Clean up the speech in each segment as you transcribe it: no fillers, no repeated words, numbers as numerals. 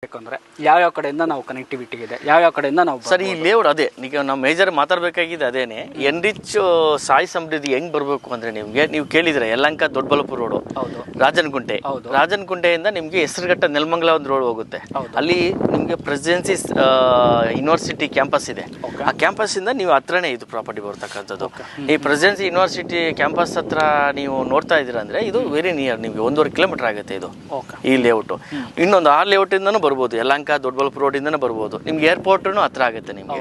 ಮಾಡಬೇಕಂದ್ರೆ ಯಾವ ಕಡೆಯಿಂದ ನಾವು ಕನೆಕ್ಟಿವಿಟಿ ಇದೆ, ಯಾವ ಕಡೆಯಿಂದ ನಾವು ಸರ್ ಈ ಲೇಔಟ್ ಅದೇ ಈಗ ನಾವು ಮೇಜರ್ ಮಾತಾಡಬೇಕಾಗಿದೆ ಅದೇನೆ. ಎನ್ರಿಚ್ ಸಾಯಿ ಸಮೃದ್ಧಿ ಹೆಂಗ್ ಬರಬೇಕು ಅಂದ್ರೆ ನೀವು ಕೇಳಿದ್ರೆ ಯಲಹಂಕ ದೊಡ್ಡಬಳ್ಳಾಪುರ ರೋಡು, ರಾಜನಗುಂಟೆ, ರಾಜನಗುಂಟೆಯಿಂದ ನಿಮ್ಗೆ ಹೆಸರುಘಟ್ಟ ನೆಲಮಂಗಲ ಒಂದು ರೋಡ್ ಹೋಗುತ್ತೆ. ಅಲ್ಲಿ ನಿಮ್ಗೆ ಪ್ರೆಸಿಡೆನ್ಸಿ ಯೂನಿವರ್ಸಿಟಿ ಕ್ಯಾಂಪಸ್ ಇದೆ. ಆ ಕ್ಯಾಂಪಸ್ ಇಂದ ನೀವು ಹತ್ರನೇ ಇದು ಪ್ರಾಪರ್ಟಿ ಬರ್ತಕ್ಕಂಥದ್ದು. ಈ ಪ್ರೆಸಿಡೆನ್ಸಿ ಯೂನಿವರ್ಸಿಟಿ ಕ್ಯಾಂಪಸ್ ಹತ್ರ ನೀವು ನೋಡ್ತಾ ಇದ್ದೀರಾ ಅಂದ್ರೆ ಇದು ವೆರಿ ನಿಯರ್, ನಿಮ್ಗೆ 1.5 ಕಿಲೋಮೀಟರ್ ಆಗುತ್ತೆ ಇದು ಈ ಲೇಔಟ್. ಇನ್ನೊಂದು ಆ ಲೇಔಟ್ ಇಂದನೂ ಬರ್ಬೋದು, ಯಲಹಂಕ ದೊಡ್ಡಬಳ್ಳಾಪುರ ರೋಡ್ ಇಂದನೂ ಬರ್ಬೋದು. ನಿಮ್ಗೆ ಏರ್ಪೋರ್ಟ್ನು ಹತ್ರ ಆಗುತ್ತೆ, ನಿಮ್ಗೆ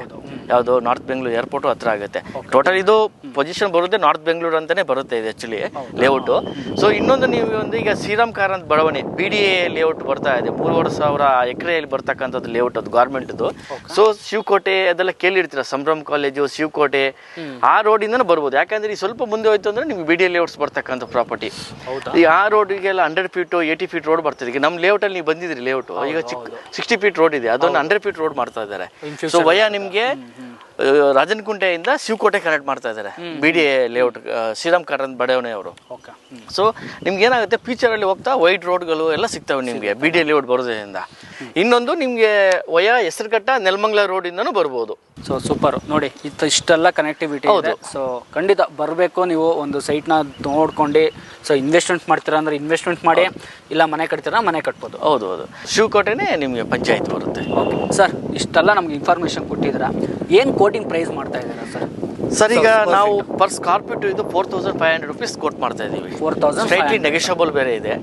ಯಾವುದು ನಾರ್ತ್ ಬೆಂಗಳೂರು ಏರ್ಪೋರ್ಟ್ ಹತ್ರ ಆಗುತ್ತೆ. ಟೋಟಲ್ ಇದು ಪೊಸಿಷನ್ ಬರುತ್ತೆ ನಾರ್ತ್ ಬೆಂಗಳೂರು ಅಂತಾನೆ ಬರುತ್ತೆ ಇದು ಆಕ್ಚುಲಿ ಲೇಔಟ್. ಸೊ ಇನ್ನೊಂದು ನೀವು ಒಂದು ಈಗ ಶ್ರೀರಾಮ್ ಕಾರಂತ್ ಬಡಾವಣೆ BDA ಲೇಔಟ್ ಬರ್ತಾ ಇದೆ, 3,500 ಎಕರೆಯಲ್ಲಿ ಬರ್ತಕ್ಕಂಥದ್ದು ಲೇಔಟ್, ಅದು ಗೌರ್ಮೆಂಟ್ದು. ಸೊ ಶಿವಕೋಟೆ ಅದೆಲ್ಲ ಕೇಳಿರ್ತೀರ, ಸಂಭ್ರಮ್ ಕಾಲೇಜು, ಶಿವಕೋಟೆ, ಆ ರೋಡ್ ಇಂದನೂ ಬರ್ಬೋದು. ಯಾಕಂದ್ರೆ ಈ ಸ್ವಲ್ಪ ಮುಂದೆ ಹೋಯ್ತು ಅಂದ್ರೆ ನಿಮ್ಗೆ BDA ಲೇಔಟ್ಸ್ ಬರ್ತಕ್ಕಂಥ ಪ್ರಾಪರ್ಟಿ. ಈ ಆ ರೋಡಿಗೆಲ್ಲ 100 ಫೀಟ್ 80 ಫೀಟ್ ರೋಡ್ ಬರ್ತದೆ. ಈಗ ನಮ್ಮ ಲೇಔಟ್ ಅಲ್ಲಿ ನೀವು ಬಂದಿದ್ರಿ ಲೇಔಟ್, ಈಗ 60 ಫೀಟ್ ರೋಡ್ ಇದೆ, ಅದೊಂದು 100 ಫೀಟ್ ರೋಡ್ ಮಾಡ್ತಾ ಇದ್ದಾರೆ. ಸೊ ವಯ ನಿಮ್ಗೆ ರಾಜನಗುಂಟೆಯಿಂದ ಶಿವಕೋಟೆ ಕನೆಕ್ಟ್ ಮಾಡ್ತಾ ಇದ್ದಾರೆ BDA ಲೇಔಟ್, ಶ್ರೀರಾಮ್ ಕಾರಂತ್ ಬಡಾವಣೆ ಅವರು. ಸೊ ನಿಮ್ಗೆ ಏನಾಗುತ್ತೆ, ಫ್ಯೂಚರ್ ಅಲ್ಲಿ ಹೋಗ್ತಾ ವೈಡ್ ರೋಡ್ಗಳು ಎಲ್ಲ ಸಿಗ್ತವೆ ನಿಮ್ಗೆ BDA ಲೇಔಟ್ ಬರೋದ್ರಿಂದ. ಇನ್ನೊಂದು ನಿಮ್ಗೆ ವಯ ಹೆಸರುಘಟ್ಟ ನೆಲಮಂಗಲ ರೋಡ್ ಇಂದನೂ ಬರ್ಬೋದು. ಸೊ ಸೂಪರ್ ನೋಡಿ, ಇಷ್ಟೆಲ್ಲ ಕನೆಕ್ಟಿವಿಟಿ ಇದೆ. ಸೊ ಖಂಡಿತ ಬರಬೇಕು, ನೀವು ಒಂದು ಸೈಟ್ನ ನೋಡ್ಕೊಂಡು. ಸೊ ಇನ್ವೆಸ್ಟ್ಮೆಂಟ್ ಮಾಡ್ತೀರಾ ಅಂದ್ರೆ ಇನ್ವೆಸ್ಟ್ಮೆಂಟ್ ಮಾಡಿ, ಇಲ್ಲ ಮನೆ ಕಟ್ತೀರಾ ಮನೆ ಕಟ್ಬೋದು. ಹೌದು, ಶಿವಕೋಟೆನೇ ನಿಮಗೆ ಪಂಚಾಯತ್ ಬರುತ್ತೆ. ಓಕೆ ಸರ್, ಇಷ್ಟೆಲ್ಲ ನಮ್ಗೆ ಇನ್ಫಾರ್ಮೇಶನ್ ಕೊಟ್ಟಿದ್ದೀರಾ. ಏನು ಕೋಟಿಂಗ್ ಪ್ರೈಸ್ ಮಾಡ್ತಾ ಇದ್ದೀರಾ ಸರ್? ಸರ್ ಈಗ ನಾವು ಪರ್ ಸ್ಕಾರ್ಪಿಯೋ ಇದು 4,500 rupees ಕೋಟ್ ಮಾಡ್ತಾ ಇದೀವಿ. 4,000 ಸ್ಲೈಟ್ಲಿ ನೆಗೋಷಿಯಬಲ್ ಬೇರೆ ಇದೆ.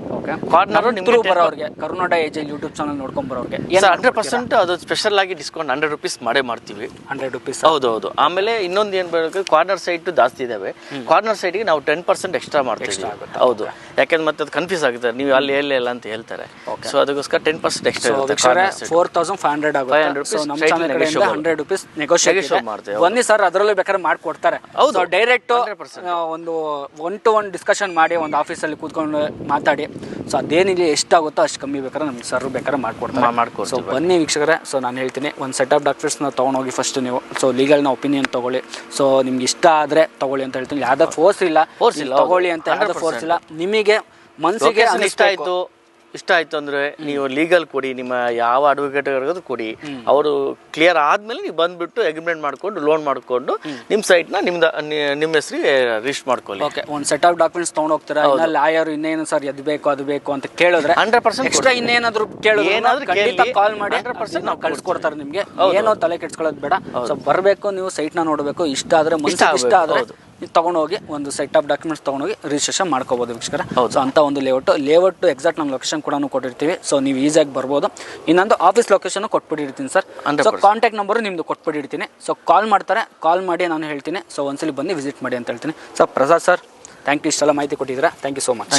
ಕಾರ್ನರ್ ನಿಮ್ಗೆ ಬರೋರಿಗೆ, ಕರುನಾಡ ಏಜೆಂಟ್ ಯೂಟ್ಯೂಬ್ ಚಾನಲ್ ನೋಡ್ಕೊಂಡ್ ಬರೋರಿಗೆ 100% ಅದು ಸ್ಪೆಷಲ್ ಆಗಿ ಡಿಸ್ಕೌಂಟ್ 100 rupees ಮಾಡೇ ಮಾಡ್ತೀವಿ. 100 rupees. ಹೌದು. ಆಮೇಲೆ ಇನ್ನೊಂದು ಏನ್ ಬೇಕು, ಕಾರ್ನರ್ ಸೈಟ್ ಜಾಸ್ತಿ ಇದಾವೆ, ಕಾರ್ನರ್ ಸೈಟ್ಗೆ ನಾವು 10% ಎಕ್ಸ್ಟ್ರಾ ಮಾಡ್ತೀವಿ. ಹೌದು, ಯಾಕಂದ್ರೆ ಮತ್ತೆ ಅದು ಕನ್ಫ್ಯೂಸ್ ಆಗುತ್ತೆ, ನೀವು ಅಲ್ಲಿ ಎಲ್ಲ ಅಂತ ಹೇಳ್ತಾರೆ. ಸೊ ಅದಕ್ಕೋಸ್ಕರ 10% ಎಕ್ಸ್ಟ್ರಾ ಇರುತ್ತೆ. 4,500 ಆಗುತ್ತೆ. ಸೊ ನಮ್ಮ ಚಾನಲ್ ಕಡೆಯಿಂದ 100 rupees ನೆಗೋಷಿಯೇಟ್ ಮಾಡ್ತೀವಿ. ಬನ್ನಿ ಸರ್, ಅದರಲ್ಲೂ ಬೇಕಾದ್ರೆ ಮಾಡ್ಕೊಡ್ತಾರೆ. ಹೌದು, ಡೈರೆಕ್ಟ್ ಒಂದು 1-to-1 ಡಿಸ್ಕಷನ್ ಮಾಡಿ, ಒಂದು ಆಫೀಸಲ್ಲಿ ಕೂತ್ಕೊಂಡು ಮಾತಾಡಿ. ಸೊ ಅದೇನಿಲ್ಲ, ಎಷ್ಟಾಗುತ್ತೋ ಅಷ್ಟು ಕಮ್ಮಿ ಬೇಕಾದ್ರೆ ನಮ್ಗೆ ಸರ್ ಬೇಕಾದ್ರೆ ಮಾಡ್ಕೊಡ್ತಾರೆ. ಸೊ ಬನ್ನಿ ವೀಕ್ಷಕರೇ, ಸೊ ನಾನು ಹೇಳ್ತೀನಿ, ಒಂದು ಸೆಟ್ ಆಫ್ ಡಾಕ್ಯುಮೆಂಟ್ಸ್ನ ತೊಗೊಂಡೋಗಿ ಫಸ್ಟ್ ನೀವು. ಸೊ ಲೀಗಲ್ನ ಒಪಿನಿಯನ್ ತೊಗೊಳ್ಳಿ. ಸೊ ನಿಮ್ಗೆ ಇಷ್ಟ ಆದರೆ ತೊಗೊಳ್ಳಿ ಅಂತ ಹೇಳ್ತೀನಿ. ಯಾವುದೇ ಫೋರ್ಸ್ ಇಲ್ಲ ತೊಗೊಳ್ಳಿ ಅಂತ, ಯಾವುದೇ ಫೋರ್ಸ್ ಇಲ್ಲ. ನಿಮಗೆ ಮನಸ್ಸಿಗೆ ಇಷ್ಟ ಆಯ್ತು ಅಂದ್ರೆ ನೀವು ಲೀಗಲ್ ಕೊಡಿ, ನಿಮ್ಮ ಯಾವ ಅಡ್ವೊಕೇಟ್ ಕೊಡಿ, ಅವರು ಕ್ಲಿಯರ್ ಆದ್ಮೇಲೆ ನೀವು ಬಂದ್ಬಿಟ್ಟು ಅಗ್ರಿಮೆಂಟ್ ಮಾಡ್ಕೊಂಡು ಲೋನ್ ಮಾಡ್ಕೊಂಡು ನಿಮ್ಮ ಸೈಟ್ ನ ನಿಮ್ಮ ಹೆಸರಿಗೆ ರಿಜಿಸ್ಟರ್ ಮಾಡ್ಕೊಳ್ಳಿ. ಓಕೆ, ಒಂದು ಸೆಟ್ ಆಫ್ ಡಾಕ್ಯುಮೆಂಟ್ಸ್ ತೊಗೊಂಡು ಹೋಗ್ತೀರಾ, ಲಾಯರ್ ಇನ್ನೇನು ಸರ್ ಅದು ಬೇಕು ಅದು ಬೇಕು ಅಂತ ಕೇಳಿದ್ರೆ 100% ಎಕ್ಸ್ಟ್ರಾ ಇನ್ನೇನಾದ್ರು ಕೇಳಿದ್ರೆ ಕಾಲ್ ಮಾಡಿ 100% ನಾವು ಕಳ್ಸಿಕೊಡ್ತಾರೆ ನಿಮ್ಗೆ. ಏನೋ ತಲೆ ಕೆಡ್ಸ್ಕೊಳ್ಳೋದು ಬೇಡ. ಸೊ ಬರಬೇಕು, ನೀವು ಸೈಟ್ ನ ನೋಡಬೇಕು, ಇಷ್ಟ ಆದ್ರೆ ಮನಸ್ಸಿಗೆ ಇಷ್ಟ ಆದ್ರೆ ನೀವು ತೊಗೊಂಡೋಗಿ ಒಂದು ಸೆಟ್ ಆಫ್ ಡಾಕ್ಯುಮೆಂಟ್ಸ್ ತೊಗೊಂಡೋಗಿ ರಿಜಿಸ್ಟ್ರೇಷನ್ ಮಾಡ್ಕೋಬೋದು ವೀಕ್ಷಕರ. ಸೊ ಅಂತ ಒಂದು ಲೇಔಟ್ ಎಕ್ಸಾಕ್ಟ್ ನಮ್ಮ ಲೊಕೇಶನ್ ಕೂಡ ಕೊಟ್ಟಿರ್ತೀವಿ. ಸೊ ನೀವು ಈಸಿಯಾಗಿ ಬರ್ಬೋದು. ಇನ್ನೊಂದು ಆಫೀಸ್ ಲೊಕೇಶನ್ ಕೊಟ್ಬಿಟ್ಟಿರ್ತೀನಿ ಸರ್. ಸೊ ಕಾಂಟ್ಯಾಕ್ಟ್ ನಂಬರು ನಿಮ್ದು ಕೊಟ್ಬಿಟ್ಟಿರ್ತೀನಿ. ಸೊ ಕಾಲ್ ಮಾಡ್ತಾರೆ, ಕಾಲ್ ಮಾಡಿ ನಾನು ಹೇಳ್ತೀನಿ. ಸೊ ಒಂದ್ಸಲಿ ಬಂದು ವಿಸಿಟ್ ಮಾಡಿ ಅಂತ ಹೇಳ್ತೀನಿ. So Prasad sir, thank you, ಇಷ್ಟೆಲ್ಲ ಮಾಹಿತಿ ಕೊಟ್ಟಿದ್ದೀರಾ. Thank you so much.